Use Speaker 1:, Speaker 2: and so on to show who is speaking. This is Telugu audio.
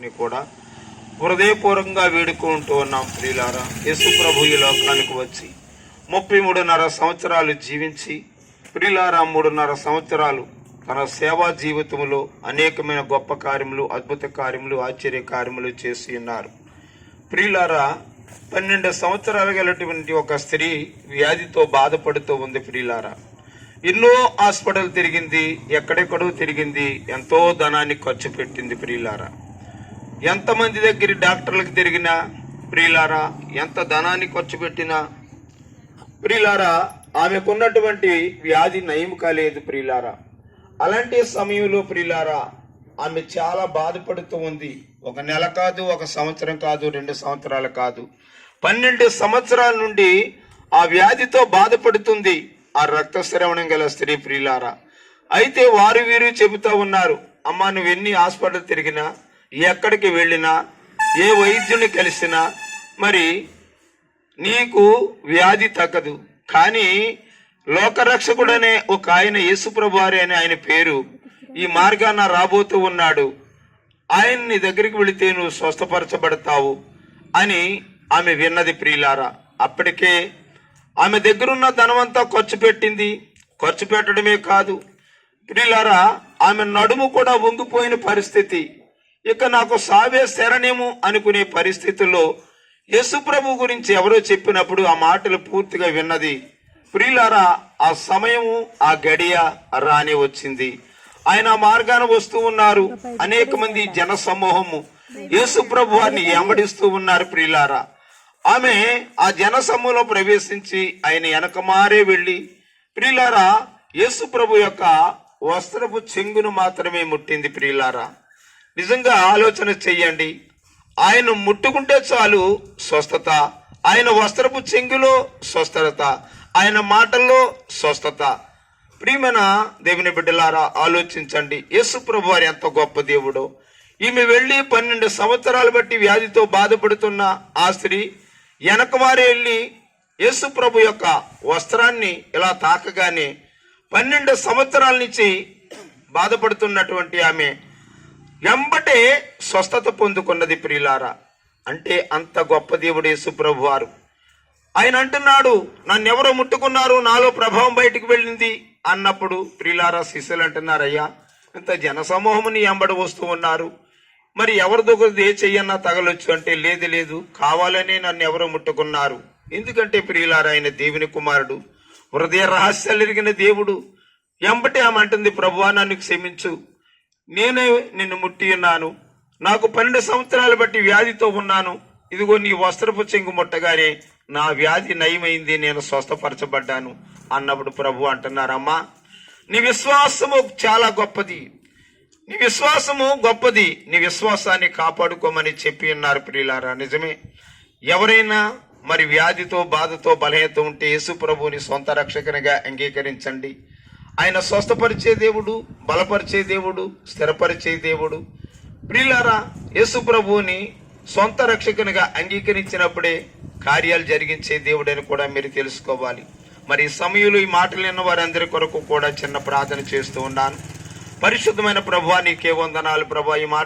Speaker 1: అందరినీ కూడా హృదయపూర్వకంగా వేడుకుంటూ ఉన్నాం. ప్రియులారా, యేసు ప్రభు ఈ లోకానికి వచ్చి 33.5 సంవత్సరాలు జీవించి, ప్రియులారా 3.5 సంవత్సరాలు తన సేవా జీవితంలో అనేకమైన గొప్ప కార్యములు, అద్భుత కార్యములు, ఆశ్చర్య కార్యములు చేసి ఉన్నారు. ప్రియులారా, 12 సంవత్సరాలు గలటువంటి ఒక స్త్రీ వ్యాధితో బాధపడుతూ ఉంది. ప్రియులారా, ఎన్నో హాస్పిటల్ తిరిగింది, ఎక్కడెక్కడో తిరిగింది, ఎంతో ధనాన్ని ఖర్చు పెట్టింది. ప్రియులారా, ఎంతమంది దగ్గర డాక్టర్లకు తిరిగినా, ప్రియులారా ఎంత ధనాన్ని ఖర్చు పెట్టినా, ప్రియులారా ఆమెకున్నటువంటి వ్యాధి నయం కాలేదు. ప్రియులారా, అలాంటి సమయంలో ప్రియులారా ఆమె చాలా బాధపడుతూ ఉంది. 1 నెల కాదు, 1 సంవత్సరం కాదు, 2 సంవత్సరాలు కాదు, 12 సంవత్సరాల నుండి ఆ వ్యాధితో బాధపడుతుంది ఆ రక్తస్రావణం గల స్త్రీ. ప్రియులారా, అయితే వారు వీరు చెబుతూ ఉన్నారు, అమ్మా నువ్వు ఎన్ని హాస్పిటల్ తిరిగినా, ఎక్కడికి వెళ్ళినా, ఏ వైద్యుని కలిసినా మరి నీకు వ్యాధి తగ్గదు. కానీ లోకరక్షకుడనే ఒక ఆయన, యేసుప్రభు అని ఆయన పేరు, ఈ మార్గాన రాబోతూ ఉన్నాడు, ఆయన నీ దగ్గరికి వెళితే నువ్వు స్వస్థపరచబడతావు అని ఆమె విన్నది. ప్రియులారా, అప్పటికే ఆమె దగ్గరున్న ధనమంతా ఖర్చు పెట్టింది. ఖర్చు పెట్టడమే కాదు ప్రియులారా, ఆమె నడుము కూడా వంగిపోయిన పరిస్థితి. ఇక నాకు సావే శరణేమో అనుకునే పరిస్థితుల్లో యేసుప్రభు గురించి ఎవరో చెప్పినప్పుడు ఆ మాటలు పూర్తిగా విన్నది. ప్రియులారా, ఆ సమయము, ఆ గడియ రాని వచ్చింది. ఆయన మార్గాన వస్తూ ఉన్నారు. అనేక మంది జన సమూహము యేసుప్రభు వారిని వెంబడిస్తూ ఉన్నారు. ప్రియులారా, ఆమె ఆ జన సమూహంలో ప్రవేశించి ఆయన వెనకమారే వెళ్ళి ప్రియులారా యేసుప్రభు యొక్క వస్త్రపు చెంగును మాత్రమే ముట్టింది. ప్రియులారా, నిజంగా ఆలోచన చెయ్యండి. ఆయన ముట్టుకుంటే చాలు స్వస్థత, ఆయన వస్త్రపు చెంగులో స్వస్థత, ఆయన మాటల్లో స్వస్థత. ప్రియమైన దేవుని బిడ్డలారా, ఆలోచించండి, యేసుప్రభు వారు ఎంత గొప్ప దేవుడో. ఈమె వెళ్ళి 12 సంవత్సరాలు బట్టి వ్యాధితో బాధపడుతున్న ఆ స్త్రీ వెనకవారే వెళ్ళి యేసుప్రభు యొక్క వస్త్రాన్ని ఇలా తాకగానే 12 సంవత్సరాల నుంచి బాధపడుతున్నటువంటి ఆమె వెంబటే స్వస్థత పొందుకున్నది. ప్రియులారా, అంటే అంత గొప్ప దేవుడు యేసుప్రభు వారు. ఆయన అంటున్నాడు, నన్నెవరో ముట్టుకున్నారు, నాలో ప్రభావం బయటికి వెళ్ళింది అన్నప్పుడు ప్రియులారా శిష్యులు అంటున్నారు, అయ్యా ఇంత జనసమూహముని వెంబడి వస్తూ ఉన్నారు, మరి ఎవరి దగ్గర ఏ చెయ్యన్నా తగలొచ్చు అంటే, లేదు లేదు కావాలనే నన్ను ఎవరో ముట్టుకున్నారు. ఎందుకంటే ప్రియులారా ఆయన దేవుని కుమారుడు, హృదయ రహస్యాలు ఎరిగిన దేవుడు. వెంబటే ఆమె అంటుంది, ప్రభువా నన్ను క్షమించు, నేనే నిన్ను ముట్టి ఉన్నాను, నాకు 12 సంవత్సరాలు బట్టి వ్యాధితో ఉన్నాను, ఇదిగో నీ వస్త్రపు చెంగు ముట్టగానే నా వ్యాధి నయమైంది, నేను స్వస్థపరచబడ్డాను అన్నప్పుడు ప్రభు అంటున్నారమ్మా నీ విశ్వాసము చాలా గొప్పది, నీ విశ్వాసము గొప్పది, నీ విశ్వాసాన్ని కాపాడుకోమని చెప్పి ఉన్నారు. ప్రియులారా, నిజమే. ఎవరైనా మరి వ్యాధితో బాధతో బలహీనత ఉంటే యేసు ప్రభువుని సొంత రక్షకునిగా అంగీకరించండి. ఆయన స్వస్థపరిచే దేవుడు, బలపరిచే దేవుడు, స్థిరపరిచే దేవుడు. ప్రియులారా, యేసు ప్రభువుని సొంత రక్షకునిగా అంగీకరించినప్పుడే కార్యాలు జరిగించే దేవుడని కూడా మీరు తెలుసుకోవాలి. మరి ఈ సమయంలో ఈ మాటలు విన్న వారందరి కొరకు కూడా చిన్న ప్రార్థన చేస్తూ ఉన్నాను. పరిశుద్ధమైన ప్రభువా నీకే వందనాలు ప్రభువా. ఈ మాట